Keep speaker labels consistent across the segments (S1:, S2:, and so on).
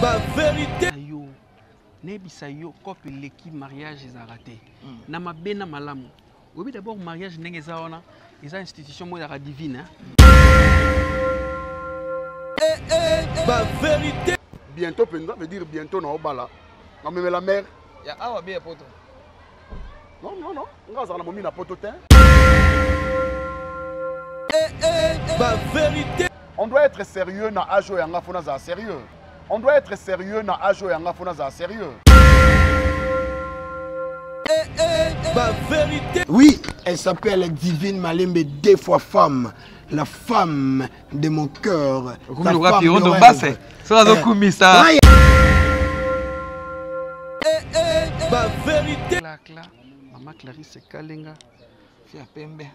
S1: ba vérité yo nebisa yo couple l'équipe mariage est raté na mabena malamu oui d'abord mariage ndenge za wana eza institution mo ya divine ba vérité
S2: bientôt penza veut dire bientôt na obala na même la mère
S3: ya awa bien poto
S2: non ngaza na momi na poto te
S1: ba vérité
S2: on doit être sérieux na ajo yanga fona za sérieux on doit être sérieux na ajo yanga fona za sérieux
S1: ba vérité.
S4: Oui, elle s'appelle Divine Malembe, deux fois femme. La femme de mon cœur. La femme de rêve.
S1: Ba vérité. Maman Clarisse Kalenga.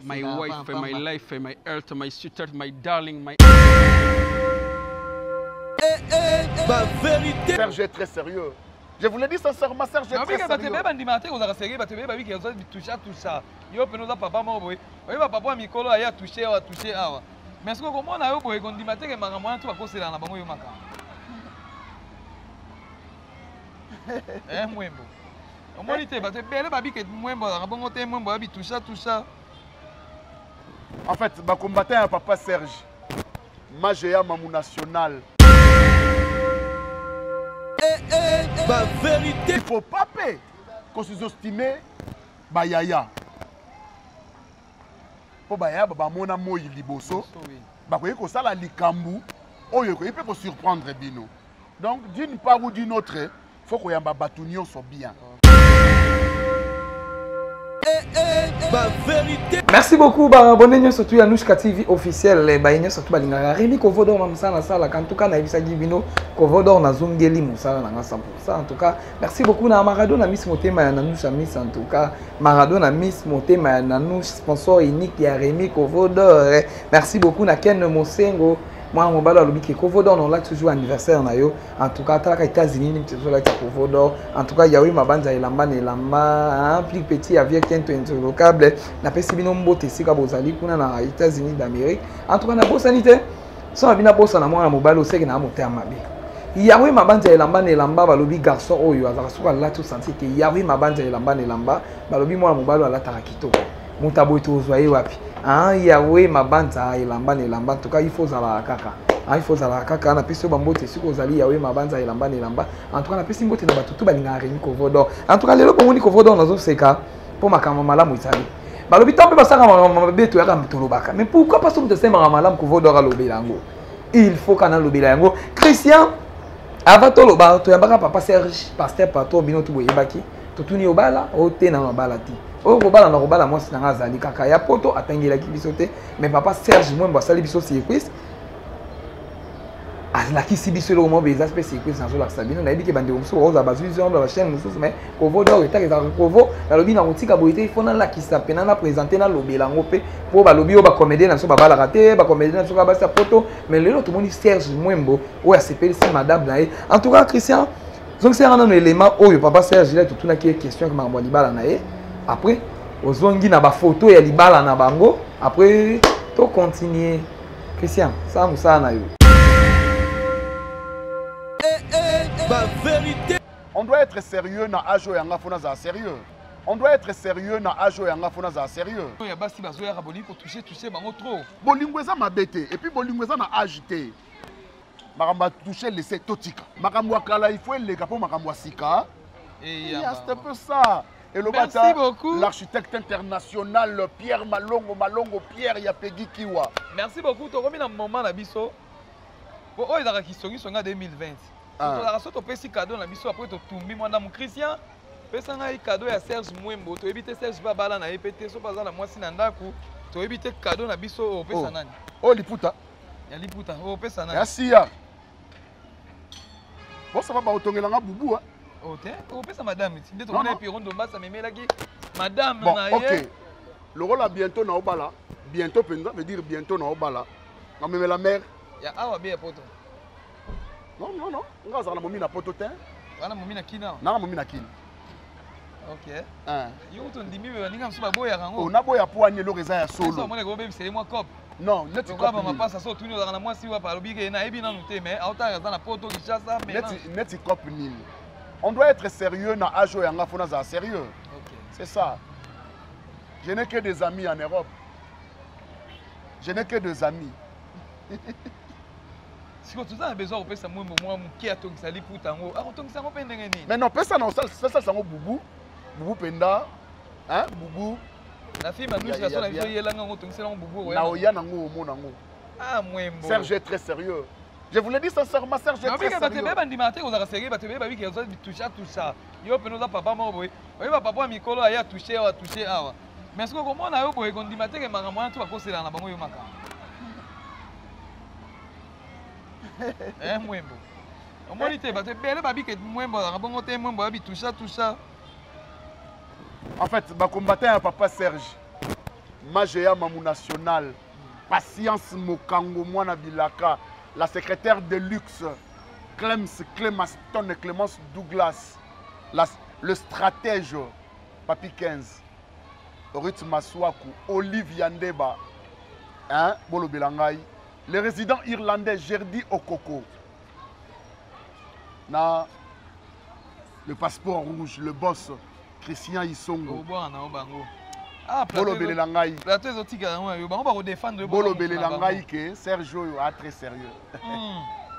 S1: My wife, my life, my earth, my sweetheart, my darling, my... Ba vérité.
S2: Serge est très sérieux. Je vous l'ai dit sincèrement, Serge est très sérieux. En fait, ma combattant un papa Serge, Magéa Mamou National.
S1: Ba vérité.
S2: Il faut pas payer qu'on sous-estime Bayaya. Pour Bayaya, Mona Moyi Liboso, Bakoye ko sala likambu, Oyo il peut surprendre Bino. Donc d'une part ou d'une autre, il faut que yamba batunion soit bien.
S1: Ba vérité.
S3: Merci beaucoup, abonnez-vous surtout à Nushka TV officiel, baïnyo surtout balingara. Rémi Kovodor na musala sala, en tout cas na ibisa gibino Kovodor na zongeli musala na 100%. En tout cas, merci beaucoup na Maradona Miss Motema na Nusha Miss en tout cas, Maradona Miss Motema na Nush sponsor unique ya Rémi Kovodor. Merci beaucoup na Ken Mosengo. Moi, mon balo alobi ke Kovodor on l'a toujours anniversaire na yo. En tout cas, tala ka États-Unis ni toujours là Kovodor. En tout cas, yawi mabanja elamba ne lamba, plus petit avec un intolocable. Na pesi bino mbote sika bozali kuna na États-Unis d'Amérique. En tout cas, na bosanité. So abina bosa na mwana mobalo seke na moteur mabe. Yawi mabanja elamba ne lamba balobi garçon oyo azaka suka la tout senti ke yawi mabanja elamba ne lamba balobi mwana mobalo ala tarakitoko. Mutabo eto ozwaye wapi? Yawe mabanja elamba ne lamba en tout cas il faut zala kaka. Il faut zala kaka na pesi bambote siko ozali yawe mabanja elamba ne lamba en tout cas na pesi mbote na batutu balinga Rémi Kovodor. En tout cas lelo bomoni Kovodor nazo seka po makama malamu itali. Balobi tambe basaka mabe to yaka mitolobaka. Mais pourquoi pas somme de sema malamu Kovodor alobela yango? Il faut kana lobela yango. Christian avant to loba to yambaka papa Serge pasteur pato bino to boyebaki. To tuni obala o te na obala ti. O robala na robala moi sinanga zali kaka ya poto atangela ki bisote mais papa Serge moi basali biso circuit la ki si biso le mo beza space circuit na zo la sabino na ebiki bande muso oza bazuzo na la chaîne muso mais Kovodor etaka za Kovo na lobi na mutika boite il faut na la ki sa pena na présenter na lobela ngope po ba lobi o ba comédien na so ba bala raté ba comédien na so ba sa poto mais le tout monde Serge Mwembo o ya s'appelle si madame na en tout cas Christian donc c'est un élément oyo papa Serge il a tout na qui question que mambo libala na e après ozongi na ba photo ya libala na bango après to continuer Christian ça musa na yo
S1: Ba vérité.
S2: On doit être sérieux na ajo yanga fona za sérieux. On doit être sérieux na ajo yanga fona za sérieux.
S3: Ya basi bazoya raboli ko toucher bango trop.
S2: Bolingo eza mabete et puis bolingo eza na agité. Makamba toucher laisser totika. Makambo kala il faut les gapo makambo sika.
S3: Et
S2: c'est un peu ça. Et le
S3: merci beaucoup.
S2: L'architecte international Pierre Malongo Pierre Yapegi Kiwa.
S3: Merci beaucoup. Tu as un moment na biso. Bon, oh, il a qui songa 2020. Tu as un petit cadeau na biso après tu tumbi moi mon Christian. Pesa na cadeau ya Serge Mwembo. Tu éviter Serge Babala na EPT so baza na mwasi na ndaku. Tu éviter cadeau na biso au pesa nani?
S2: Oh liputa.
S3: Ya liputa. Oh pesa nani?
S2: Merci ya. Bon ça va ba otongela nga bubu hein.
S3: Ok. Oh pesa madame. Ndé to na piron do mbasa memelaki. Madame
S2: bon,
S3: na ye.
S2: OK. Le rôle a bientôt na obala. Bientôt penza veut dire bientôt na obala. Na même la mère.
S3: Ya awa bien poto.
S2: Non. Ngaza na momi na poto te.
S3: Wana momi na kina.
S2: Na momi na kina.
S3: OK. Yo to ndimi be baninga msuba boya kango.
S2: On a boya po anye lo reza ya solo.
S3: Ça mo le go be c'est moi cop.
S2: Non, neti
S3: cop nini. Papa ça tout dans moi si va par lobby na ebi na noté mais autant dans la poto qui chasse ça mais
S2: neti cop nini. On doit être sérieux na ajo yanga fona za sérieux.
S3: OK.
S2: C'est ça. Je n'ai que des amis en Europe. Je n'ai que des amis.
S3: Si tu as besoin de faire moi qui a tongi sali pour tango, a tongi sango pendenge ni.
S2: Mais non, personne non ça sango boubou. Boubou penda. Hein, boubou.
S3: La fille m'a dit que ça na biso yela ngo tongi sango boubou.
S2: Na oya nango mo nango.
S3: Ah mwembo.
S2: Serge est très sérieux. Je vous l'ai dit sincèrement, Serge est très sérieux.
S3: Mais bandi maté ko za sérieux, bato ba bi ki zo toucher tout ça. Yo peno za papa mo boy. Oyo papa mikolo aya toucher awa. Mais ce que comment na yo boy ko ndimate ke makambo na tu bakosela na bango yo makambo. Mwembo. Omolite bato bele babi ke mwembo na bango te mwembo abi tout ça.
S2: En fait, ba combattant à papa Serge. Majea Mamou National. Patience Mokango Mwana Bilaka. La secrétaire de luxe. Clemaston et Clémence Douglas. Le stratège Papi 15. Ruth Maswaku. Olive Yandeba. Hein? Bolo Belangai. Le résident irlandais Gerdi Okoko. Na le passeport rouge, le boss Christian Isongo. Bolo Belangai. Bolo Belangai que Sergio a très sérieux.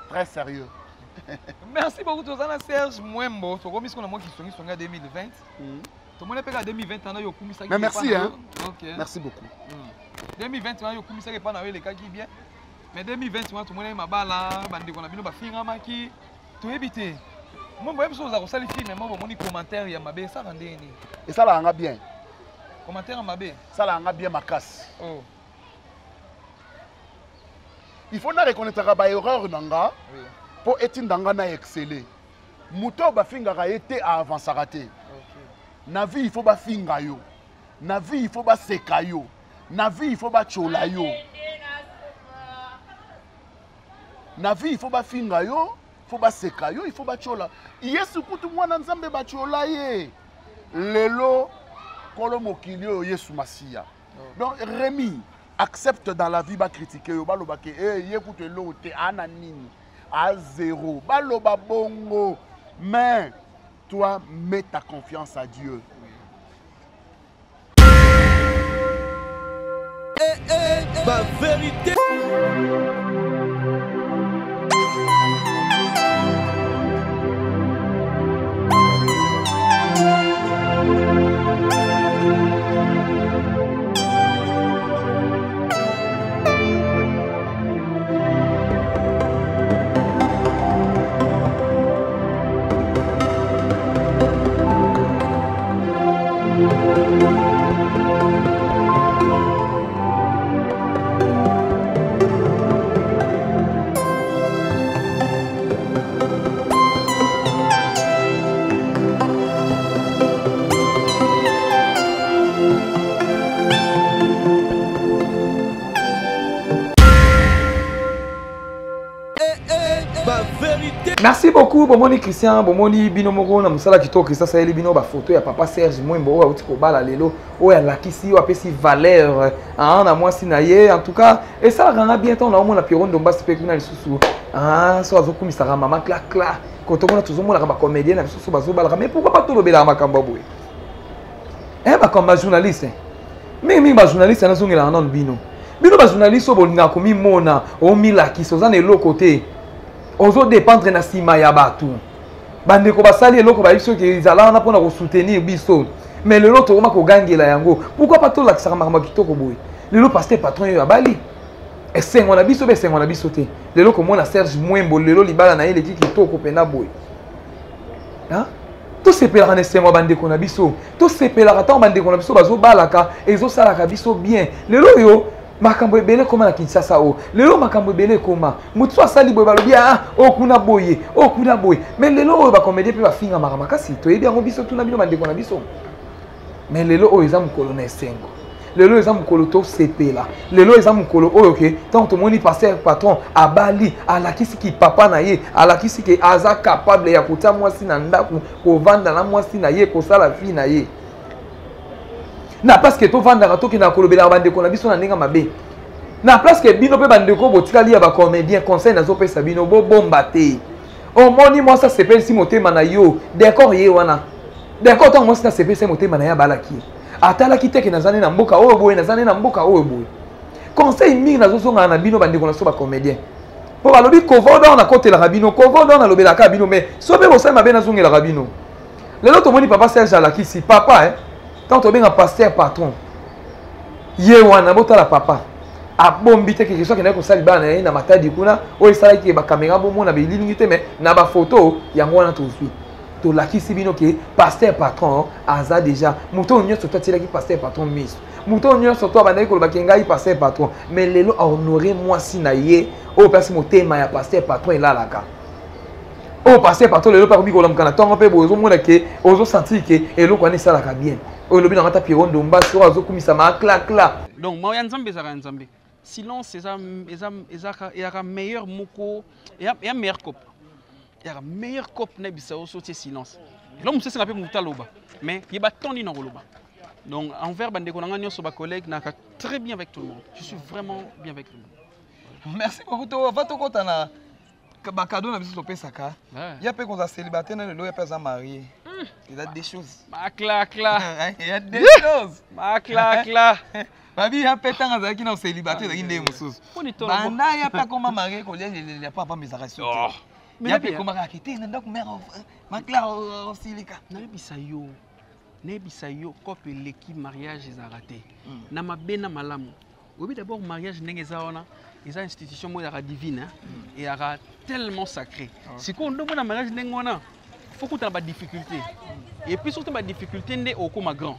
S2: Très sérieux.
S3: Merci beaucoup Tozana Serge Mwembo. Tu remis ce qu'on a moi qui sont en 2020. Tout le monde est en 2020
S2: mais merci hein. Okay. Merci beaucoup.
S3: 2020 on a eu commissaire qui pas na les cas qui bien. Mais 2020 tout le monde est mabala bandi ko na bino ba finga maki. Tu éviter. Moi moi besoin za ko sali film mais moi mon commentaire ya mabe ça rende ni.
S2: Et ça la nga bien.
S3: Commentaire mabe.
S2: Ça la nga bien ma casse.
S3: Oh.
S2: Il faut na reconnaître ba erreur nanga. Oui. Pour etindanga na exceller. Muto ba finga ka été à avancer raté. Na vie il faut ba finga yo. Na vie il faut ba seka yo. Na vie il faut ba chola yo. Na vie il faut ba finga yo, il faut ba seka yo, il faut ba chola. Yesu kutu mwana nzambe ba chola ye. Lelo kolo mokilio Yesu Masia. Donc Rémi accepte dans la vie ba critiquer yo, ba loba ke ye kutu lo te ana nini à zéro. Ba loba bongo. Mais toi, mets ta confiance à Dieu.
S5: Ma vérité.
S3: Merci beaucoup, Bomoni Christian, Bomoni Binomoro, na musala kitoko Christian Saeli Bino ba photo ya papa Serge Mwembo wa utiko bala lelo, o ya lakisi o apesi valeur na mwasi na ye en tout cas et ça rend bien temps na omona Piron Domba spectacle na lisusu so azokumisa mama kla ko to mona tozomona ba comédien na lisusu bazo bala mais pourquoi pas to lobela makamba boye ba comme journaliste mais ba journaliste na zongela na bino ba journaliste o bolinga komi mona o milaki soza na l'autre côté ozo dépendre na sima ya batu bandeko basali eloko ba biso ke izala na pona ko soutenir biso mais lelo to koma ko gangela yango pourquoi pas to la kisaka makama kitoko boy lelo pasteur patron yo abali esengo na biso be sengo na biso te lelo ko mona Serge Mwembo lelo libala na ele kitoko pena boy hein to sepela na sengo bandeko na biso to sepela ta bandeko na biso bazo balaka ezo salaka biso bien lelo yo makambo ebele koma na Kinshasa o lelo makambo ebele koma mutu asali boye balobi okuna boye mais lelo oyo ba comédie pe ba finga makasi to yebi yango biso tuna bino bandeko na biso mais lelo oyo eza mukolo na esengo lelo eza mukolo to sepela lelo eza mukolo oyo ke tant to moni passer patron abali alakisi ki papa na ye alakisi ke aza capable ya kutia mwasi na ndaku ko vanda na mwasi na ye ko sala fi na ye na parce que to vanda to ki na kolobela bande ko na biso na ndinga mabe Na place que bino pe bandeko botikali ya ba comédien conseil nazo pesa bino bo bomba te. O moni moi ça s'appelle si motema na yo. D'accord ye wana. D'accord tant moi ça s'appelle si motema na ya balaki. Atala ki teke nazane na mboka oyo boye nazane na mboka oyo boye. Conseil mingi nazo songa na bino bandeko na so ba comédien. Po balobi kovodo na kotela rabino, kovodo na lobela ka bino mais sobe bo sema be na zongela rabino. Lelo to moni papa Serge Alakisi papa tant to benga pasteur patron. Ye wana botala papa. A bombi te quelque chose qui n'est pas ça bana na matadi kuna o isala ki ba caméra bo mona be lilingi te mais na ba photo yango wana to suit to Lakisi bino ke pasteur patron aza déjà muto nyo surtout tila ki pasteur patron miss muto nyo surtout bana ko ba kenga pasteur patron mais lelo a honorer moi si na ye o pasi motema ya pasteur patron elalaka o pasteur patron lelo pa ko biko lamkana tongo pe bo zo mona ke ozo sentir ke elo ko ni sala ka bien o lobi na ngata piron domba so azo kumisa ma clac clac
S1: donc moi nzambe za nzambe silence est meilleur moko et meilleur cop. Il y a meilleur cop na bisao sauter silence. L'homme c'est un peu mutaloba mais il ba toni na roloba. Donc envers bande ko nga nyoso ba collègue na très bien avec tout le monde. Je suis vraiment bien avec tout le monde.
S3: Merci beaucoup to va to kotana ba cadeau na biso pesaka. Il y a peu qu'on a célibataire le ya pas marié. Il y a des choses.
S1: Ma clac là.
S3: Il y a des choses.
S1: Ma clac là.
S3: Babi ya peta nga zaki na célibataire zaki ndé mususu. Bana ya pa koma marié ko le papa mes arrêtions. Ya pe koma ka kité na ndako mère ma clair osilika.
S1: Na bisa yo couple l'équipe mariage est raté. Na mabena malamu. Oui d'abord mariage ndenge zaona, ils institution mo ya divine et ya tellement sacré. Si ko ndo na mariage ndenge wana, faut que tu aies des difficultés. Et puis surtout des difficultés ndé au comme grand.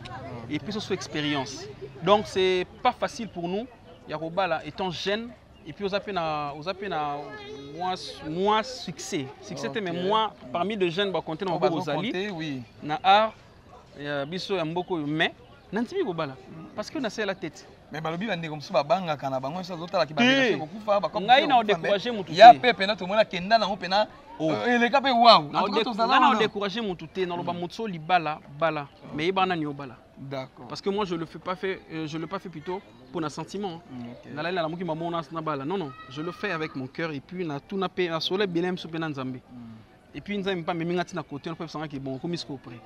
S1: Et puis surtout expérience. Donc c'est pas facile pour nous. Yarobala étant jeune et puis aux appels moins succès. Succès mais moi parmi les jeunes va compter dans Rosali.
S3: Oui.
S1: Na art biso ya mboko mais nantibi kobala parce que na c'est la tête.
S3: Mais balobi bande comme ça babanga kana bango ça zotala ki bande kokufa ba comme
S1: ngai na décourager mutu.
S3: Ya pepe na to mona kenda na opena ele kape wow.
S1: Na on décourager mutu te na loba mutso libala bala mais ibana ni obala.
S3: D'accord.
S1: Parce que moi je le fais pas plutôt pour un sentiment. Na la muki mamona na bala. Non non, je le fais avec mon cœur et puis na tout na pe na soleil belem supena nzambe. Et puis nzambe pas même ngati na côté on peut sentir que bon comme isko près.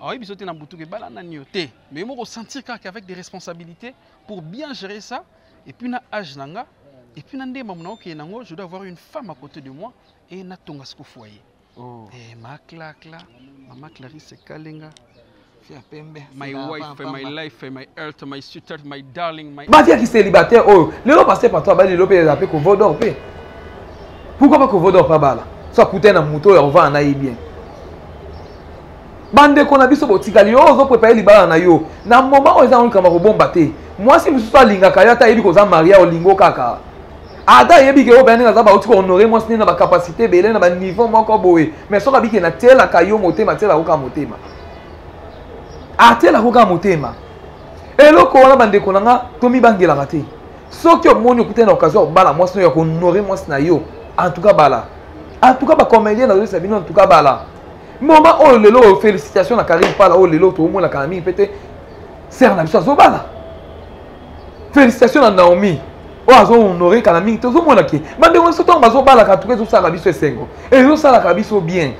S1: Alors il y a beaucoup de bala na nyoté. Mais il faut sentir qu'avec des responsabilités pour bien gérer ça et puis na âge nanga et puis na ndé mamona OK nango je dois avoir une femme à côté de moi et na tonga sko foyer. Oh. Et ma clac là, maman Clarisse Kalenga. My wife, my life, my health, my sweetheart, my darling, my...
S3: Ma fille qui est célibataire, oh, le lot passé par toi, bah, le lot peut appeler Kovodor, paix. Pourquoi pas Kovodor pas bas là? Soit coûter un mouton et on va en aille bien. Bande qu'on a vu sur votre tigali, oh, on préparer les balles en aïe. Dans le moment où ils ont eu comme un bon batté, moi si je suis pas linga kaya, t'as eu qu'on a marié au lingo kaka. Ada yebi ke obani na zaba uti honorer moi sini na ba capacité belé na ba niveau moko boye. Mais so ka bi ke na tela kayo motema tela ko ka motema. Atela koka motema eloko wana bandeko nanga tomi bangela raté soki omoni okute na occasion bala mwasi ya honorer mwasi na yo en tout cas bala en tout cas ba comédien na zo bino en tout cas bala moment oh lelo félicitations na Karim pala oh lelo to omona Karim pété ser na biso zo bala félicitations na Naomi oh azo honorer kana mingi to zo mona ke bandeko so to bazo bala ka tuke zo sala biso esengo et zo sala ka biso bien.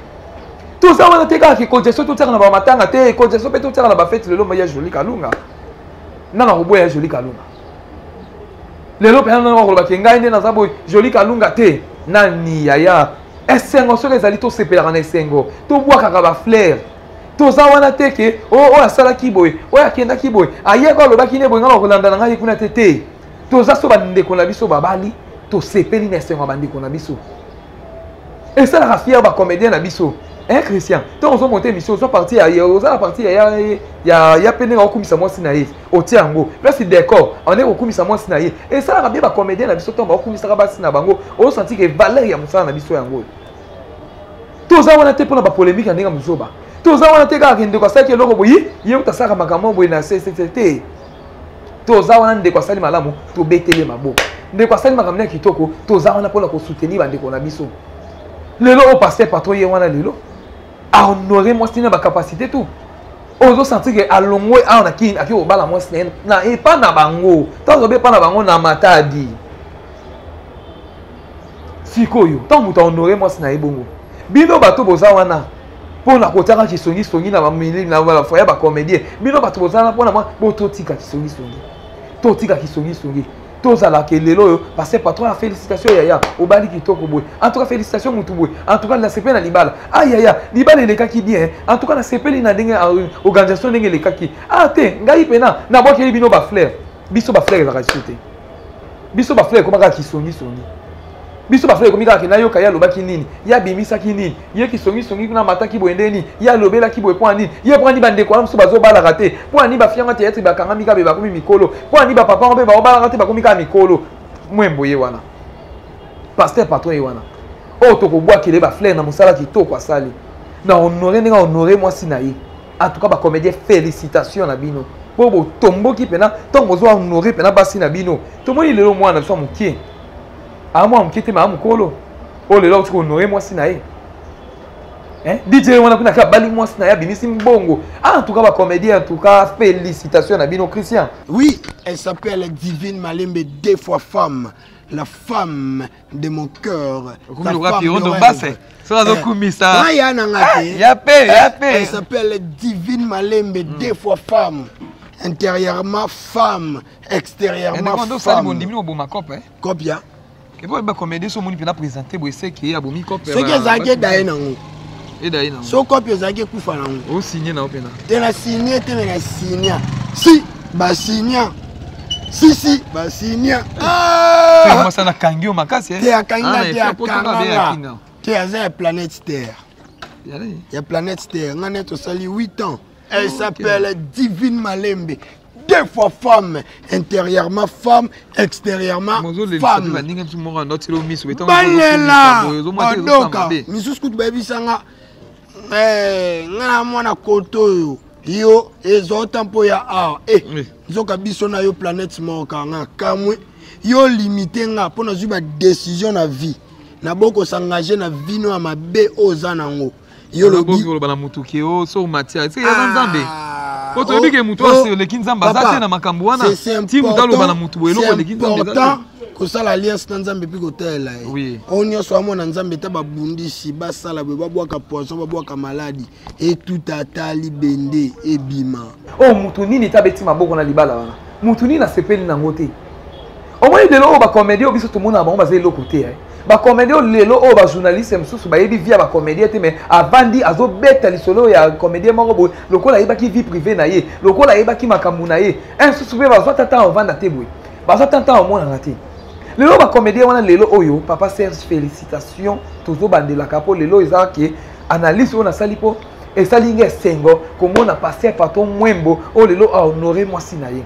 S3: Tout ça, on a été là, qui congestion tout ça, on a matin, on a été congestion tout ça, on a fait le lot, il y a joli kalunga. Non, non, il y a joli kalunga. Le lot, on a fait un joli kalunga, té, nani, yaya. Essengo, sur les alitos, c'est père en essengo. Tout bois, caraba flair. Tout ça, on a été que, oh, la sala kiboy, oh, la kenda kiboy. Aïe, quand le bakine, bon, on a dans qu'on a été. Tout ça, on a dit qu'on a vu sur Babali, tout c'est père en essengo, on a dit qu'on a vu sur. Et ça, la fière, comédien, on a vu sur. Hein, Christian, quand on a monté l'émission, on est parti à il y a peine à commissaire moi sinaï au tiango. Là c'est d'accord, on est au commissaire moi sinaï. Et ça la bien ba comédien na biso tomba au commissaire ba sina bango, on senti que valeur ya musala na biso yango. Tout ça on a été pour la polémique ndinga muzoba. Tout ça on a été ka kende ko sa ke loko boyi, ye utasaka makambo boyi na CCT. Tout ça on a ndeko sali malamu, to betele mabo. Ndeko sali makambo kitoko, tout ça on a pour la ko soutenir bandeko na biso. Lelo au passé patron ye wana lelo. À honorer moi c'est une capacité tout. ozo sentir que alongwe a na ki aki obala moi na e pas na bango tant obe pas na bango na matadi sikoyo tant muta honorer moi na ebongo bino bato boza wana pona kotaka kisongi songi na bamili na bala foya ba comédien bino bato boza na pona moi bototika kisongi songi totika kisongi songi tozala ke lelo parce que patron a félicitations yaya obali kitoko boy en tout cas félicitations mutu boy en tout cas la CP na libala yaya libala le kaki bien en tout cas na CP na ndenge organisation ndenge le kaki te ngai pena na boke bino ba fleur biso ba fleur za kasute biso ba fleur komaka kisongi songi biso ba fleur komika ke na yo kaya lobaki nini ya bimisa ki nini ye kisongi songi kuna mataki boendeni ya lobela ki boy point nini ye prend ni bande ko amso bazo bala raté point ni ba fianga te ba kanga mika be ba komi mikolo point ni ba papa obe ba bala raté ba komi ka mikolo mwembo ye wana pasteur patron ye wana to ko boa kele ba fleur na musala ki to kwa sali na honorer moi sinayi en tout cas ba comédien félicitations na bino bobo tombo ki pena to mozo honorer pena basi na bino to moni lelo mwana so mukie moi mkete ma mukolo lelo tu honorer moi sinayi DJ wana kuna ka bali moi sinayi bimisi mbongo en tout cas ba comédien en tout cas félicitations na bino Christian.
S4: Oui, elle s'appelle Divine Malembe, deux fois femme, la femme de mon cœur. La femme de rêve. Elle s'appelle Divine Malembe, deux fois femme. Intérieurement femme, extérieurement femme. Copia.
S3: Et vous avez comédie sur mon présenté pour essayer qu'il y a bon micro.
S4: Ce qui est zagué d'ailleurs. Et d'ailleurs. So copie zagué kufa na.
S3: O signé na opena.
S4: Tena signé, tena signé. Si, ba signé. Si, ba signé.
S3: Moi ça na kangio makasi.
S4: Te akanga te akanga. Te aza planète Terre. Il y a planète Terre. On a sali 8 ans. Elle s'appelle Divine Malembe. Deux fois femme, intérieurement femme, extérieurement femme. Balela, odoka. Misus kutu baby sanga. Ngana mwana koto yo ezo tampo ya zoka biso na yo planète moka nga kamwe yo limité nga pona zuba décision na vie. Na boko s'engager na vie no mabe oza nango. Yo lobi
S3: ko bala mutuki o so matia. C'est ya nzambe. Quand tu dis que mutu c'est le kinzamba zate na makambo wana. Ti mutalo bala mutu elo ko le kinzamba.
S4: Ko sala alliance na nzambe pi ko tela.
S3: Oui.
S4: On nyonso amo na nzambe ta babundisi basala be babwaka poisson babwaka maladie et tout atali bende ebima.
S3: Mutu nini tabeti maboko na libala wana. Mutu nini na sepeli na ngote. Au moins de l'eau ba comédie biso tout monde na bango bazeli lokote ba comédie lelo o ba journaliste msusu ba yebi via ba comédie te mais avant di azo beta lisolo ya comédien moko bo lokola yeba ki vie privée na ye lokola yeba ki makambu na ye un susu be ba zo tata on vanda te boy ba zo tata on mona na te lelo ba comédien wana lelo oyo papa Serge félicitations tozo bandela kapo lelo ezaki analyse on a salipo et salinga sengo komona passer paton mwembo o lelo a honorer moi sinaye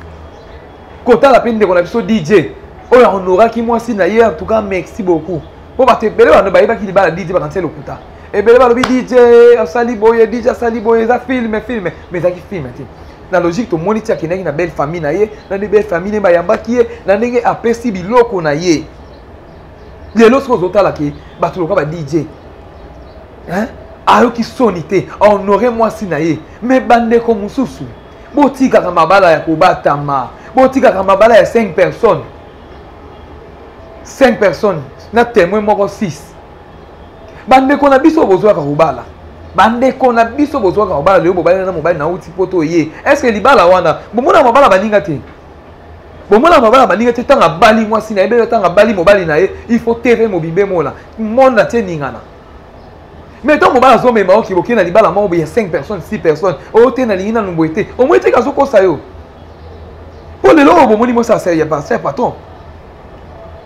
S3: kota la peine de qu'on a biso DJ oh ya honora ki moi sinaye en tout cas merci beaucoup pour battre bele wana ba yeba ki libala DJ ba kanse lokuta et bele ba lobi DJ asali boye DJ asali boye za film mais za ki film ti na logique to moni tia kinaki na belle famille na ye na de belle famille ba yamba ki ye na ndenge apesi biloko na ye lelo so zotala ki ba to loka ba DJ ayo ki sonité honorer moi sinaye mais bande ko mususu botika ka mabala ya kobatama botika ka mabala ya 5 personnes 5 personnes na témoin moko 6 bande ko na biso bozwa ka kobala bande ko na biso bozwa ka kobala leo bobala na mobali na uti poto ye est-ce que libala wana bomona mabala baninga te bomona mabala baninga te tanga bali mwasi na ebe tanga bali mobali na ye il faut terre mobimbe mola mona te ningana mais tant mobala zo mema oki bokena libala moko ya 5 personnes 6 personnes o te na lingina numboete o mwete ka zo ko sayo pour le lobo bomoni mo ça c'est pas c'est patron.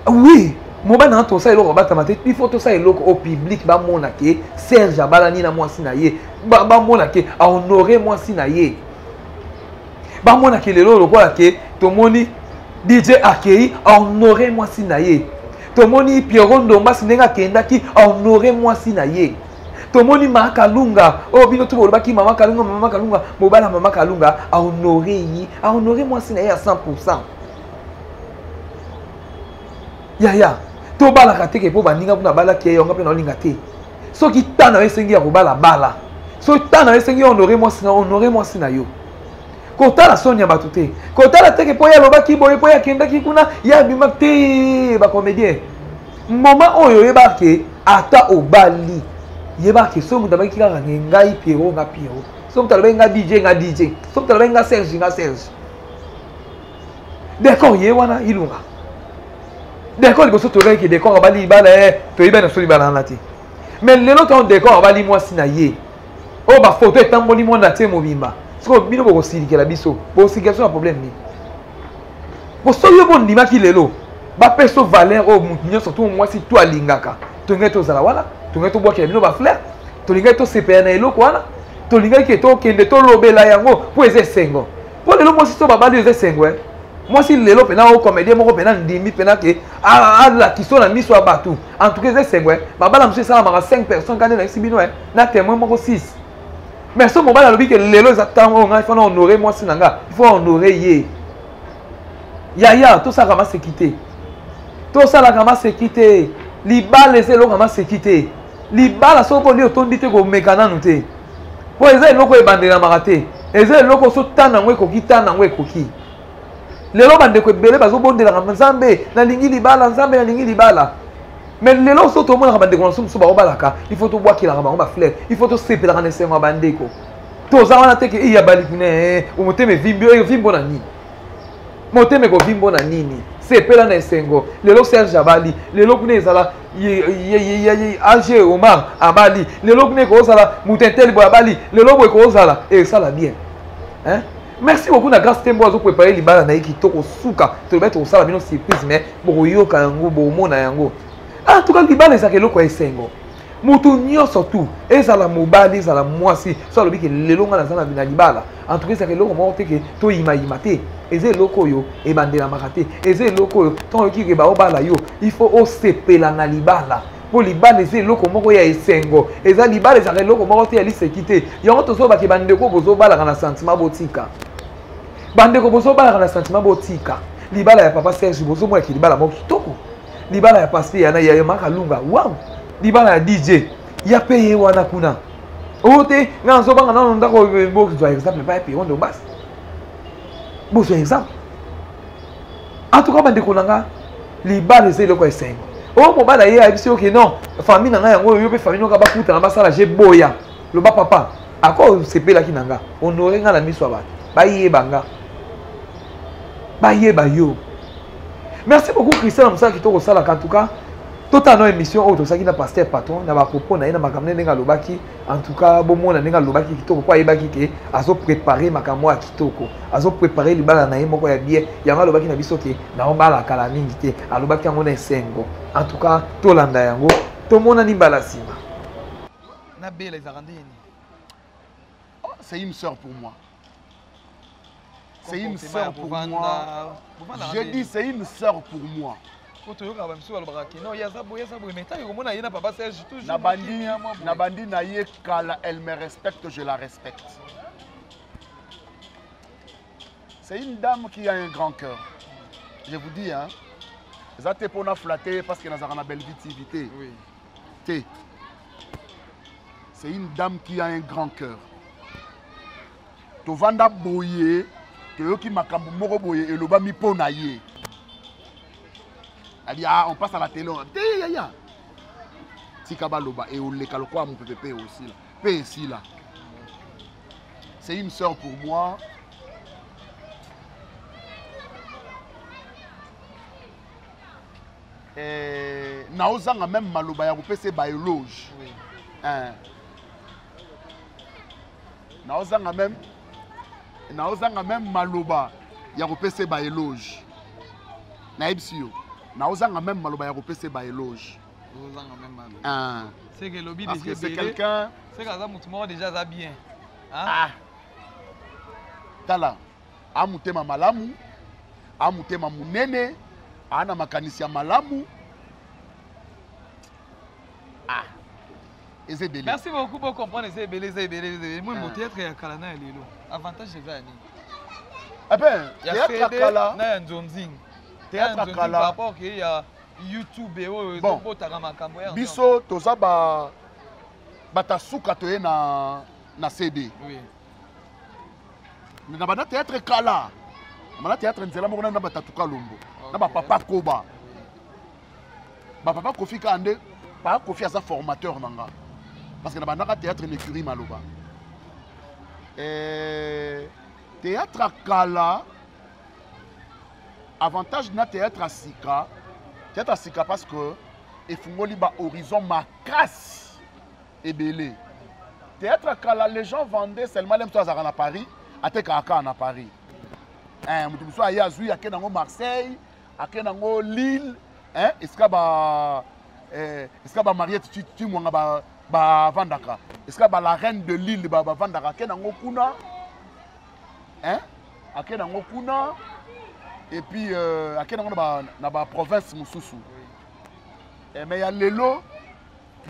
S3: Oui, mon ban na to ça eloko ba tamate il faut to ça eloko au public ba mona ke Serge Abalani na mwasi na ye ba mona ke a honorer mwasi na ye ba mona ke lelo lokola ke to moni DJ Akei a honorer mwasi na ye to moni Pierrot Ndomba sinenga kenda ki a honorer mwasi na ye to moni Mama Kalunga o bino to boloba ki Mama Kalunga mobala Mama Kalunga a honorer mwasi na ye à 100%. Ya to bala ka te ke po baninga kuna bala ke yonga pe na linga te soki tana esengi ya kobala bala so tana esengi honorer mwasi na yo kotala soni ya bato te kotala teke po ya lobaki boye po ya kendaki kuna ya bima te bacomédien moment oyo oyebake ata obali yebake so moto abaki kaka ngai Pierrot nga Pierrot so moto alobai nga DJ nga DJ so moto alobai nga Serge nga Serge d'accord ye wana ilunga d'accord liboso toyebaki d'accord abali libala toyebi na so libala na te mais lelo to d'accord abali mwasi na ye oyo bafoto etamboli mwana te mobimba siko bino bokosilikela biso bosilikela so na problème nini bosoki yo bondimaki lelo bapeso valeur oyo motu nyonso to mwasi to alingaka tolingai tozala wana tolingai tobwakela bino bafleur tolingai tosepela na eloko wana tolingaki tokende tolobela yango mpo eza esengo mpo lelo mwasi to babali eza esengo mwasi lelo pena o comédien moko pena ndimi pena ke alakisa na miso ya bato en tout cas eza esengo babala mosusu esalamaka 5 personnes kande na esi bino na témoin moko 6 mais so mobali alobi ke lelo eza ntango oyo ngai fana honore mwasi na nga il faut honore ye yaya tosalaka maseki te tosalaka maseki te libala eza eloko maseki te libala soko poli otondi te komeka nanu te mpo eza eloko ebandelamaka te eza eloko so tana yango ekoki tana yango ekoki lelo bandeko ebele bazobondelaka nzambe nalingi libala nzambe nalingi libala mais lelo so tomonaka bandeko na so mosusu baobalaka il faut tobwakelaka bango bafleur il faut tosepelaka na esengo ya bandeko toza wana teke iya balikune motema evimbo na nini motema ekovimbo na nini sepela na esengo lelo Serge abali lelo kuna ezala age Omar abali lelo kuna ekozala mutenteli boy abali lelo boy ekozala esala bien hein. Merci beaucoup na grâce tembo azo préparer libala na kitoko suka toloba tosala bino surprise mais bokoyoka yango bomona yango en tout cas libala ezaka eloko ya esengo mutu nyonso tu ezala mobali ezala mwasi so alobi ke lelo nga naza na libala en tout cas ezaka eloko moko te ke toyimayima te eza eloko oyo ebandelamaka te eza eloko oyo ntango oyoki ke baobala yo il faut osepela na libala mpo libala eza eloko moko ya esengo eza libala ezaka eloko moko te ya liseki te yango tozobaki bandeko bozobalaka na sentiment botika bandeko bozobalaka na sentiment botika libala ya papa Serge bozomonaki libala moko kitoko libala ya pasteur ya makalunga wow libala ya DJ ya pe ye wana kuna oyo te nga nzobanga nano ndako bozwa exemple pa ya Pierrot ndo basi bozwa exemple en tout cas bandeko na nga libala eza eloko ya esengo oyo mobala ye ayebisi yo ke non famille na nga yango yo mpe famille noka bakutana basala je boya loba papa ako sepelaki na nga honore nga na miso ya bato bayeba nga bayeba yo. Merci beaucoup Christian na mosala kitoko osalaka en tout cas totano émission oyo tosalaki na pasteur patron na bapropos na ye na makambo ndenge alobaki en tout cas bomona ndenge alobaki kitoko po ayebaki ke azoprépare makambo ya kitoko azoprépare libala na ye moko ya bien yango alobaki na biso ke naobalaka la mingi te alobaki yango na esengo en tout cas tolanda yango tomonani mbala nsima na bela ezaka ndeni.
S2: C'est une sœur pour moi. C'est une sœur pour moi. Je dis c'est une sœur pour moi. Nabandi na ye kala, elle me respecte, je la respecte. C'est une dame qui a un grand cœur. Je vous dis, hein. Ça t'es pour nous flatter parce qu'elle a une belle vitivité. Oui. C'est une dame qui a un grand cœur. Tovanda boye, toyoki makambo moko boye et loba mi pona ye. Elle dit ah on passe à la télé. Ya. Tikaba loba et on le kalokwa mon pépé aussi là. Pé ici là. C'est une sœur pour moi. Et naozanga même maloba ya kopese ba éloge. Oui. Hein. Naozanga même maloba ya kopese ba éloge. Naibsi yo. Naozanga même maloba ya kopese ba éloge.
S3: Naozanga même maloba.
S2: Ah.
S3: C'est que lobby
S2: parce que c'est quelqu'un.
S3: C'est que ça mutumo déjà ça bien. Hein?
S2: Ah. Tala. Amutema malamu. Amutema munene. Ana makanisi ya malamu. Ah.
S3: Merci beaucoup pour comprendre ces belés. Moi, mon théâtre est à Kalana et Lilo. Avantage, c'est ça.
S2: Eh bien, théâtre à Kala.
S3: Théâtre à Kala. Par rapport qu'il y a YouTube et
S2: bon. Biso, toza batasuka toye na na CD.
S3: Oui.
S2: Na bana théâtre kala. Na théâtre nzela moko na batatuka lombo. Na ba papa koba. Ba papa Kofi Kande, pas Kofi asa formateur nanga. Parce que na bana théâtre l'écurie maloba. Théâtre kala avantage na théâtre sika. Théâtre sika parce que efungoli ba horizon makasi et belé. Théâtre kala les gens vendaient seulement les choses à Paris, à Tekaka à Paris. Mutubuso aya zui akenango Marseille, akenango Lille, est-ce que ba Mariette tu mwanga ba vandaka. Est-ce que la reine de Lille ba vandaka akenango kuna? Akenango kuna et puis akenango na ba province mususu. Mais il y a lelo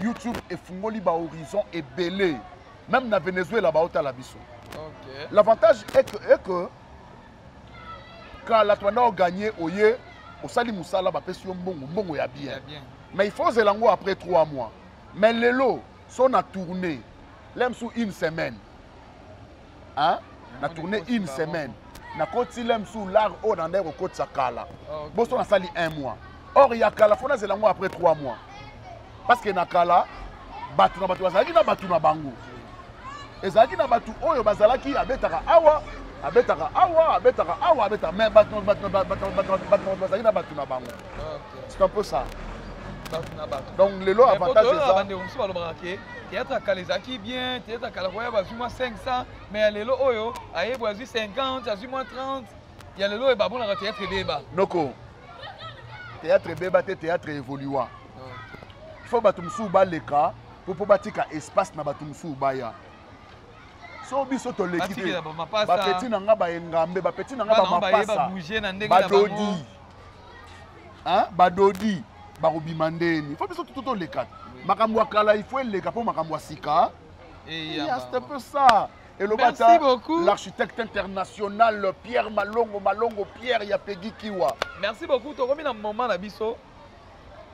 S2: YouTube et fungoli ba horizon et belé. Même na Venezuela ba ota la biso.
S3: Okay.
S2: L'avantage est que quand la Twanda a gagné oye au sali musala ba pesi mbongo ya bien. Mais il faut zelango après 3 mois. Mais lelo son a tourné l'aime sous une semaine. Hein? Na tourné une semaine. Na koti l'aime sous l'art au dans des côte sakala. Bosso na sali 1 mois. Or il y a kala fona zelango après 3 mois. Parce que na kala batu na batu bazalaki na batu na bango. Ezalaki na batu oyo bazalaki abetaka awa mais batu bazalaki na batu na bango. C'est un peu ça. Donc les lois avantage c'est ça.
S3: Théâtre kalezaki bien, théâtre kalakoya bazuma 500, mais les lots oyo aye boazu 50, azuma 30. Il y a les lots et babon na théâtre beba.
S2: Noko. Théâtre beba te théâtre évoluant. Il faut batu musu ba leka pour batika espace na batu musu ba ya. So biso to l'équité. Ba petit nanga ba engambe, ba petit nanga ba mapasa. Ba dodi. Hein? Ba dodi. Ba robimandeni. Il faut biso tout leka. Makambo kala il faut leka pour makambo sika. Et c'est un peu ça. Et le
S3: merci beaucoup.
S2: L'architecte international Pierre Malongo Pierre Yapegi Kiwa.
S3: Merci beaucoup. Tu as un moment na biso.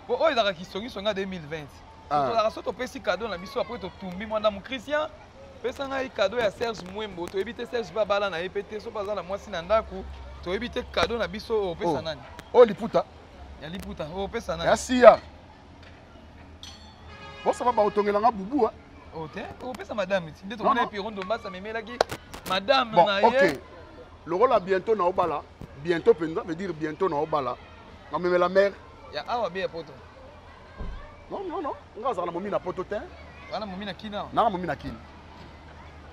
S3: Bon, oh, il y a qui sont en 2020. Tu as un cadeau na biso après tu tombes moi mon Christian. Pesa un cadeau à Serge Mwembo. Tu éviter Serge Babala na EPT so pas na moi sinandaku. Tu éviter cadeau na biso au pesa nani.
S2: Oh liputa.
S3: Ya liputa. Oh pesa nani.
S2: Merci ya. Bon ça va ba otongelanga bubu hein.
S3: Oh pesa madame. Ndé to na piron do mbasa memelaki. Madame
S2: bon,
S3: na ye.
S2: OK. Le rôle a bientôt na obala. Bientôt penza veut dire bientôt na obala. Na même la mère.
S3: Ya awa be poto.
S2: Non. Nga za na momi na poto te.
S3: Wana momi na kina.
S2: Na momi na kina.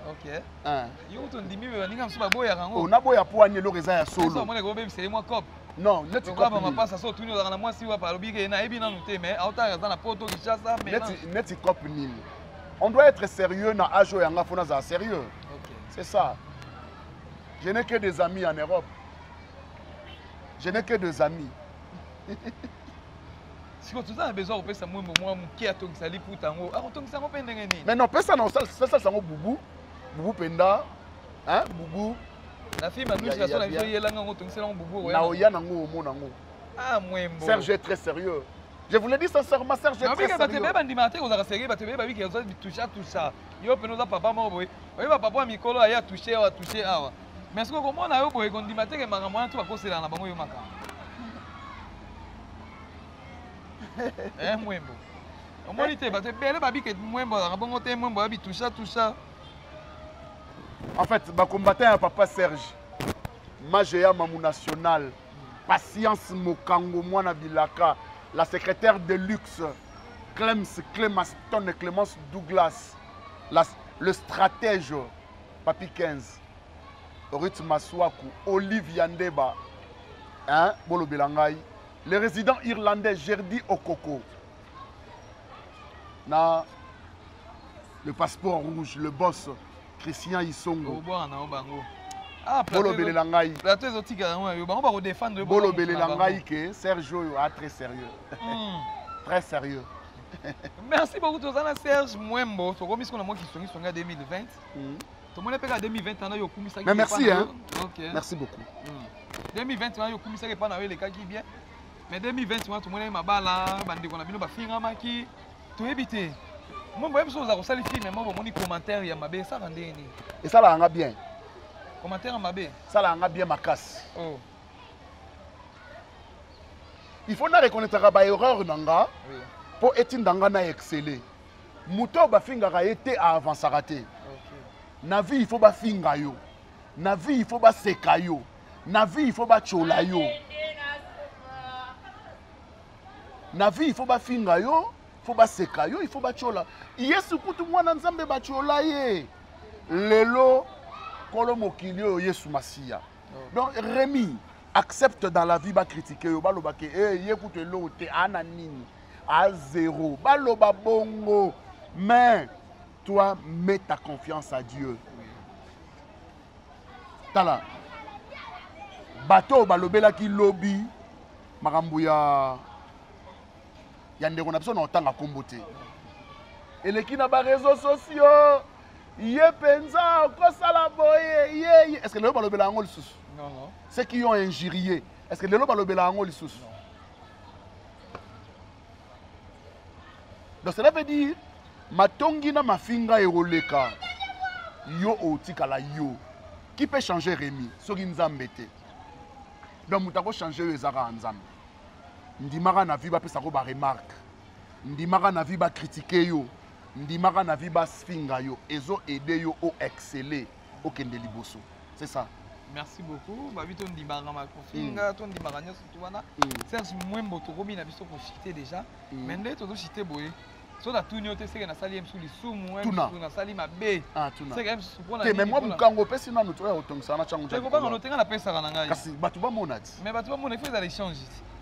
S3: OK. Yo to ndimi be baninga msuba boya kango.
S2: Oh na boya po anye lo reza ya solo.
S3: Ça mo le go be c'est moi cop.
S2: Non, net
S3: cop. Ba mapasa so tuni na moi si wa palobi ke na ebi na nute mais auta za na poto Kinshasa mais.
S2: Net cop nil. On doit être sérieux na ajo yanga fona za sérieux.
S3: OK.
S2: C'est ça. Je n'ai que des amis en Europe. Je n'ai que des amis.
S3: Si tu as besoin de faire moi qui a tongi sali pour tango, ah tongi sango pendenge ni.
S2: Mais non, personne non ça sango bubu penda, hein bubu.
S3: La fille m'a dit que ça na biso yelanga ngo tongi sango bubu.
S2: Na oya nango mo nango.
S3: Ah mwembo.
S2: Serge est très sérieux. Je vous l'ai dit sincèrement, Serge est très sérieux.
S3: Mais ba bandi maté ko za sérieux ba te ba bi ke ça toucher ça. Yo peno za papa mo boy. Oyo ba papa mikolo aya toucher awa. Mais ce que comment na yo boy ko ndi maté ke makambo na to ba kosela na bango yo makamba. Mwembo. On m'a dit que belle babi que mwembo na bongo te mwembo babi tout ça.
S2: En fait, ba combattant à papa Serge. Magéa Mamou National. Patience Mokango Mwana Bilaka, la secrétaire de luxe Clemaston et Clémence Douglas, le stratège Papi 15. Ruth Maswaku, Olive Yandeba, hein, Bolo Belangai. Le résident irlandais Gerdi Okoko. Na le passeport rouge, le boss Christian Isongo. Bolo Belangai. Bolo Belangai que Sergio a très sérieux. Très sérieux.
S3: Merci beaucoup Tozana Serge Mwembo. Tu remis ce qu'on a moi qui sont en 2020. Tout le monde est en 2020
S2: mais merci hein. Okay. Merci beaucoup.
S3: 2020 on a eu pas na le cas qui bien. Mais 2020 tout le monde est mabala bandi qu'on a bino ba finga maki. Tu éviter. Moi je suis allé faire le film, mais moi je commentaire ya mabe ça rende ni.
S2: Et ça là bien.
S3: Commentaire mabe.
S2: Ça là bien ma casse.
S3: Oh.
S2: Il faut na reconnaître ba erreur nanga.
S3: Oui.
S2: Pour Etienne Danga na exceller. Muto ba finga ga été à avancer raté.
S3: OK.
S2: Na vie il faut ba finga yo. Na vie il faut ba seka yo. Na vie il faut ba chola yo. Na vie il faut ba finga yo, faut ba seka yo, il faut ba chola. Yesu kutu mwana nzambe ba chola ye. Lelo kolo mokilio Yesu Masia. Donc Rémi accepte dans la vie ba critiquer yo ba lobake ye kutu lo te ana nini à zéro. Ba loba bongo. Mais toi mets ta confiance à Dieu. Tala. Bateau balobela ki lobby makambo ya ndeko na biso na otanga kombo te. Eleki na ba réseaux sociaux ye penza kosala boye ye est-ce que lelo balobela yango lisusu?
S3: Non non.
S2: Ceux qui ont injurié, est-ce que lelo balobela yango lisusu? Donc cela veut dire matongi na mafinga eroleka yo otikala yo. Qui peut changer Rémi? Soki nzambe te. Donc mutako changer yo ezaka nzambe. Ndimaka na vie ba pesa ko ba remarque. Ndimaka na vie ba critiquer yo. Ndimaka na vie ba sfinga yo. Ezo aider yo au exceller au kende liboso. C'est ça.
S3: Merci beaucoup. Babi ton ndimaka ma kofinga, ton ndimaka nyoso tuwana. Serge Mwembo to robi na biso ko cité déjà. Mais ndé to cité boye. So na tout nyote c'est que na sali msuli sumu na sali mabe.
S2: Ah tuna.
S3: C'est que msupona.
S2: Mais moi mukango pesi na nuto ya otongisa na changu.
S3: Tu ko ba ngotenga na pesa kana ngai.
S2: Kasi batu ba monati.
S3: Mais batu ba mona fait l'échange.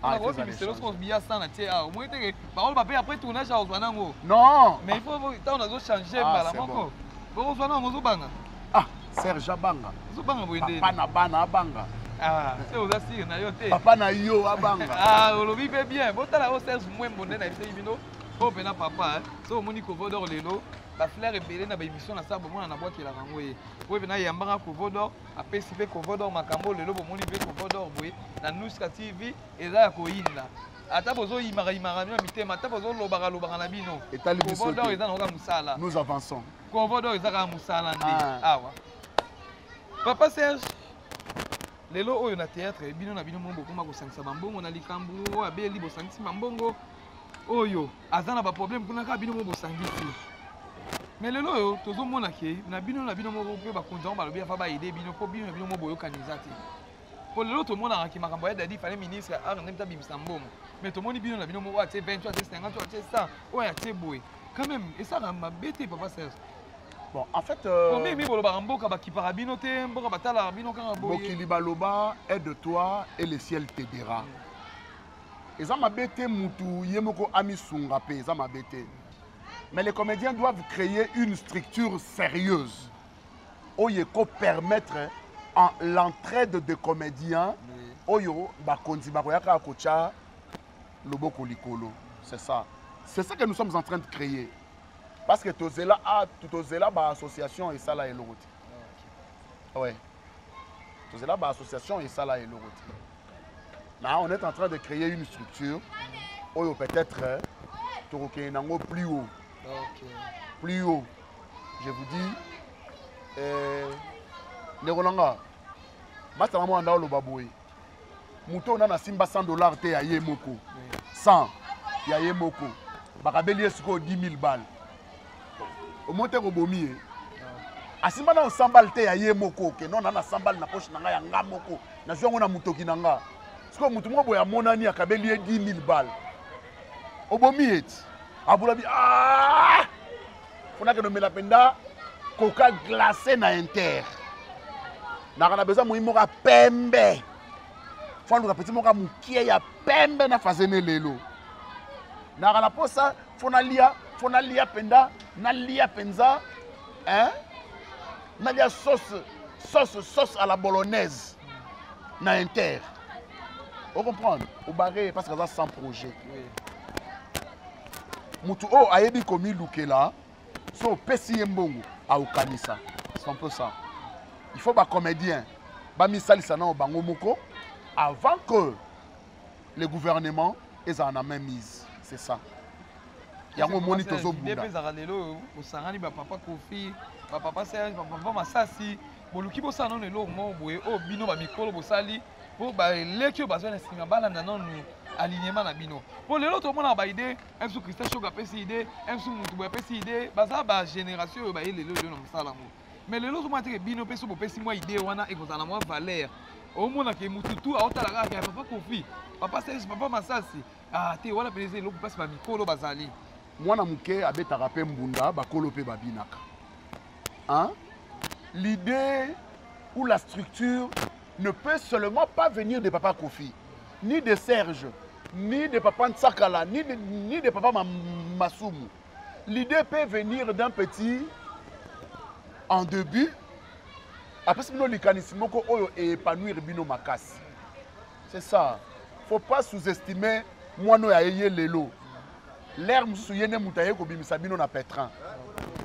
S2: Ah,
S3: on va c'est l'autre bien ça na tia. Au moins que parole ba après tournage à Ozwanango.
S2: Non.
S3: Mais il faut tant on a changer mala moko. Bon Ozwanango zo banga.
S2: Ah, Serge Abanga.
S3: Zo banga boyende.
S2: Papa na bana abanga.
S3: Ah, c'est aux assires na yote.
S2: Papa na yo abanga.
S3: Ah, on le vit bien. Bon tala au Serge Mwembo na biso bino. Oh pena papa, so moni kovodor lelo, ba fleur ebele na ba émission na sa bomona na boaki la rango ye. Po pena yambanga kovodor, apesi pe kovodor makambo lelo bomoni pe kovodor boye na Nuska TV eza ya koyinda. Ata bozo imara no mitema, ata bozo lobaka na bino. Kovodor eza na musala.
S2: Nous avançons.
S3: Kovodor eza ka musala ndi. Awa. Papa Serge lelo oyo na théâtre bino na bino mombo koma ko sangisa bambongo na likambu abeli bo sangisi bambongo. Oyo azana ba problème kuna ka bino mo bosangisi mais lelo yo tozomona ke na bino mo pe ba konza ba lobi afa ba aider bino po bino mo boyo kanizati po lelo to mona ki makambo ya dadi fallait ministre a ndemta bimisa mbomo mais to moni bino na bino mo wa te 20 te 50 te 100 oya te boy quand même et ça ma bête papa Serge.
S2: Bon en fait
S3: mais bolo ba mboka ba ki para bino te mboka batala bino kanga boye
S2: Bokili baloba aide-toi et le ciel t'aidera. Ils ont mabete mutu yemoko amisunga pe ils ont mabete. Mais les comédiens doivent créer une structure sérieuse où ils peuvent permettre en l'entraide des comédiens oyo bakonzi bakoyaka kocha loboko likolo. C'est ça. C'est ça que nous sommes en train de créer. Parce que tozela ba association et ça là et l'autre. Ouais. Tozela ba association et ça là et l'autre. Là, on est en train de créer une structure où peut-être plus haut. Plus haut. Je vous dis, Neronanga, Master Mwanda lo baboué. Mouton na simba $100 te ya yemoko. 100 ya yemoko. Bakabeli esko 10 000 balles. Au monte robomi. Asimba na 100 balles te ya yemoko ke non na 100 balles na poche nanga ya ngamoko. Na zongo na mutoki nanga. Parce que mutu moko ya monani akabeli 10 000 balles. Obomi eti. Abulabi ah! Fona ke no mela penda coca glacé na inter. Na kana besoin mo imoka pembe. Fona ka petit moka mukie ya pembe na fazene lelo. Na kana posa fona lia penda na lia penza hein? Na lia sauce à la bolognaise na inter. Vous comprenez? Au barré parce que ça sans projet. Mutu o ayebi komi lukela so pesi yembongo a okanisa. C'est un peu ça. Il faut ba comédien ba misalisa na bango moko avant que le gouvernement ait en main mise. C'est ça. yango moni tozo bunda
S3: DP Zaralelo osangani ba papa Kofi ba papa Serge ba papa Masasi boluki bosa non elo mo boye o bino ba mikolo bosali po ba lekio bazwa na singa bala na non alignement na bino po lelo to mona ba idée emsu Christian Shoga pesi idée emsu mutu ba pesi idée baza ba génération ba lelo na msala mo mais lelo to mona te bino peso bo pesi moi idée wana ekozana moi valeur au mona ke mututu aotala ka papa Kofi papa Serge papa Masasi ah te wana peneze lo pesi ba mikolo bazali
S2: mwana muke abetaka pe mbunda bakolo pe babinaka hein? L'idée ou la structure ne peut seulement pas venir de papa Kofi ni de Serge ni de papa Ntsakala ni de papa Masumu. L'idée peut venir d'un petit en début après c'est l'ikanisimo ko oyo épanouir bino makasi. C'est ça. Faut pas sous-estimer moi no ya yé lelo. L'air msuyene mutaye ko bimisa bino na pétrin.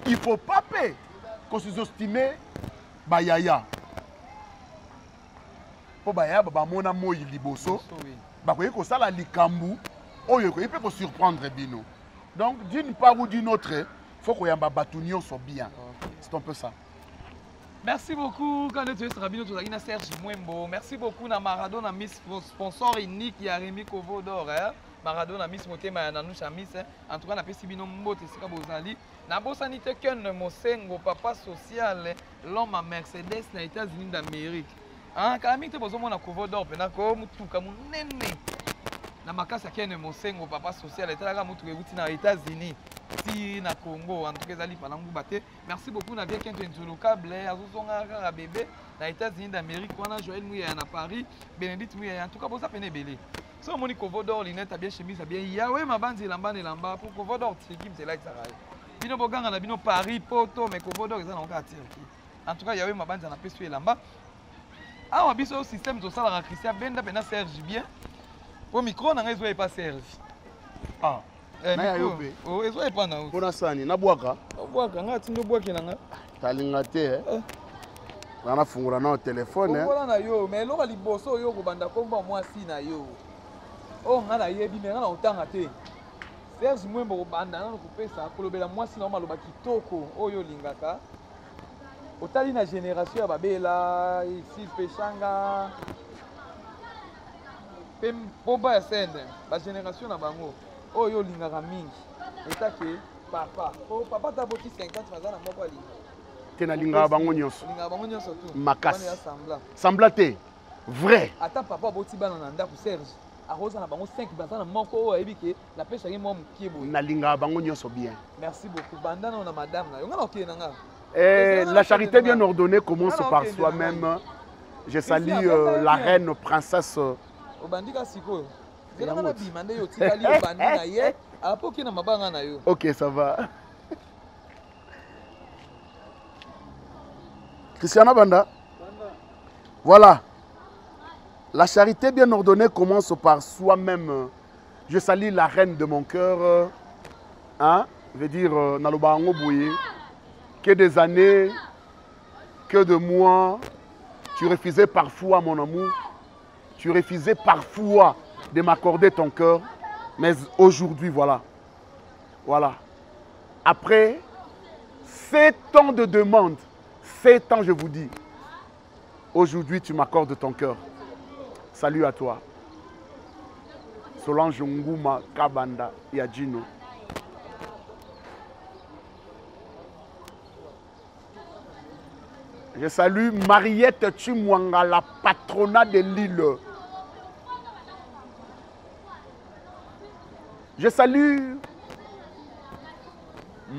S2: Il faut pas payer qu'on sous-estime bayaya. Po bayaya ba mona moyi liboso. Ba koye ko sala likambu oyo ko peut ko surprendre bino. Donc d'une part ou d'une autre, faut qu'on yamba batunyo so bien. C'est un peu ça.
S3: Merci beaucoup quand tu es Rabino Tozagina Serge Mwembo. Merci beaucoup na Maradona Miss sponsor unique ya Rémi Kovo d'or. Maradona Miss Motema na Nusha Miss. En tout cas na pesi bino mbote sika bozali. Na bosani te ken mosengo papa social l'homme à Mercedes na États-Unis d'Amérique. Ah kalami te bozo mona Kovo d'or pena ko mutuka munene. Na makasa ken mosengo papa social etalaka mutuka euti na États-Unis. Si na Congo en tout cas ezali palangu bate. Merci beaucoup na bien kento intolocable azozonga kaka bébé na États-Unis d'Amérique wana Joël Mouya na Paris, Bénédicte Mouya en tout cas boza pene belé. So moni Kovo d'or linette bien chemise bien yawe mabanzi lamba ne lamba pour Kovo d'or tikim c'est là que ça va. Bino boganga na bino Paris poto mais Kovo d'or ezana encore atire. En tout cas yawe mabanzi na pesu elamba. Ah biso système to sala Christian Benda pena Serge bien. Pour micro na ngezo pas Serge.
S2: Ah na yope
S3: o ezo epa na o
S2: pona sani na bwaka
S3: bwaka ngati ndo bwaki nanga
S2: talinga te wana fungula na telefone
S3: wala na yo mais loka liboso yo ko banda komba mwasi na yo o ngana yebi me ngana otanga te Serge Mwembo ko banda na ko pesa kolobela mwasi na maloba kitoko oyo lingaka otali na génération ya babela ici pechanga pem bomba ya sende ba génération na bango oyo lingaka mingi etake papa o papa taboti 50 mazana moko ali
S2: tena lingaka bango nyonso
S3: tu
S2: makasi sembla te vrai
S3: ata papa boti bana na ndako Serge aroza na bango 5 bazana moko oyo ayebi ke la pêche ngi mo mukie boye
S2: na lingaka bango nyonso bien.
S3: Merci beaucoup bandana na madame na yo ngana okena nga
S2: la charité bien ordonnée commence par soi-même. Je salue la reine princesse
S3: obandika sikoyo.
S2: Ok, ça va. Christiana Banda. Voilà. La charité bien ordonnée commence par soi-même. Je salue la reine de mon cœur. Hein? Je veux dire, Nalobango Bouye. Que des années, que de mois, tu refusais parfois mon amour. Tu refusais parfois de m'accorder ton cœur, mais aujourd'hui, voilà. Voilà. Après 7 ans de demande, 7 ans, je vous dis, aujourd'hui, tu m'accordes ton cœur. Salut à toi. Solange Nguma Kabanda Yadjino. Je salue Mariette Chimwanga, la patronat de l'île. Je salue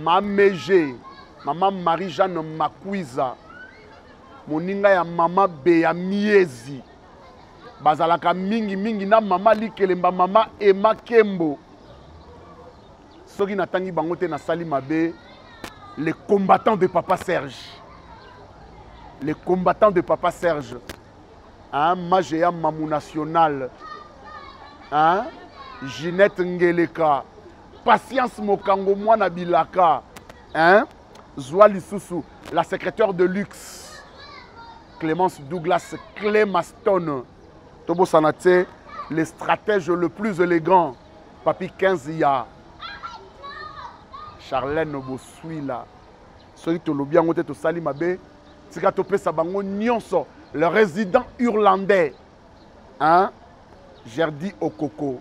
S2: Mamégé, maman Marie-Jeanne Makouiza, moninga ya mama Bea Miezi, bazalaka mingi mingi na mama Likelemba, mama Emma Kembo. Soki natangi bango te na sali mabe, les combattants de Papa Serge. Les combattants de Papa Serge. Hein, Magéa Mamou National. Hein? Ginette Ngeleka, Patience Mokango Mwana Bilaka, hein? Zoa Lisusu, la secrétaire de luxe, Clémence Douglas Clémaston, Tobo Sanate, le stratège le plus élégant, Papi 15 Ya, Charlène Bossuila. Soki tolobi yango te tosali mabe, tika topesa bango nyonso, le résident irlandais. Hein? Gerdi Okoko.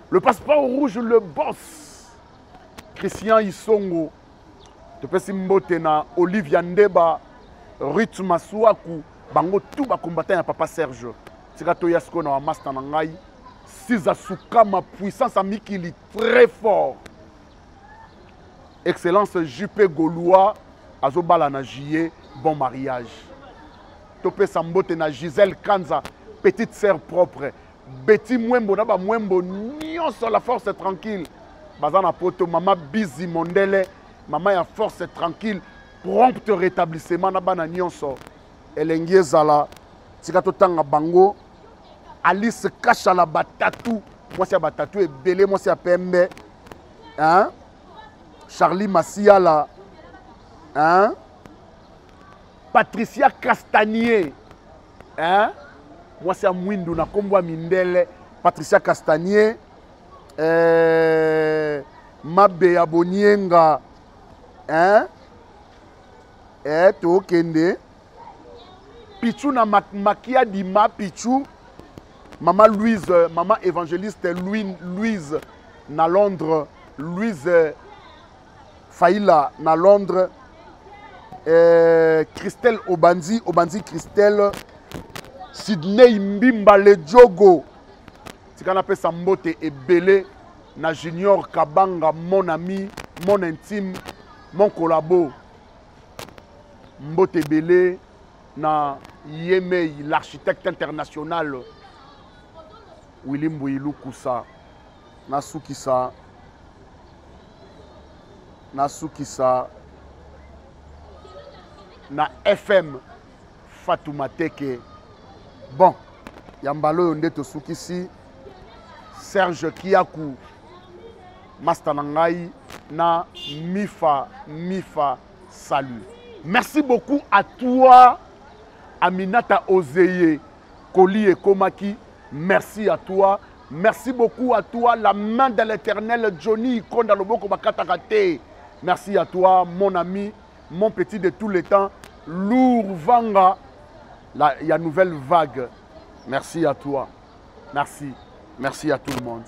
S2: Le passeport rouge, le boss. Christian Isongo. Topesi mbote na Olivia Ndeba, Ruth Masuaku, bango tout ba combattant ya papa Serge. Tika to yasko na master na ngai. Siza Sukama, puissance à Mikili, très fort. Excellence Juppé Gaulois, Azobala na Jie, bon mariage. Topé Sambote na Gisèle Kanza, petite sœur propre. Betty Mwembo, naba Mwembo, nion sur la force tranquille. Bazana poto, maman Bizi Mondele, maman ya force tranquille, prompt rétablissement, naba na nion sur. Elengie Zala, Tikato Tanga Bango, Alice Kachala Batatou, moi c'est Batatou et Belé, moi c'est Pembe. Hein? Charlie Massiala, hein? Patricia Castanier, hein? Moi c'est Mwindu na Kombo Mindele, Patricia Castanier, Mabe Abonienga, hein? Tokende, Pichou na Makia Dima Pichou, Maman Louise, Maman évangéliste Louise na Londres, Louise Faïla na Londres, Christelle Obanzi, Christelle, Sydney Mbimba le Diogo, Tikana pe Sambote et Belé, na Junior Kabanga, mon ami, mon intime, mon collabo, Mbote Belé, na Yemei, l'architecte international, Willy Mbouilou Koussa, na Soukissa, na FM Fatouma Teke. Bon, Yambalo Yonde Tosukisi, Serge Kiakou, Mastanangai, na Mifa, salut. Merci beaucoup à toi, Aminata Ozeye, Koli et Komaki. Merci à toi. Merci beaucoup à toi, la main de l'éternel Johnny Kondaloboko Bakatakate. Merci à toi, mon ami, mon petit de tous les temps, Lourd Vanga. Il y a nouvelle vague. Merci à toi. Merci. Merci à tout le monde.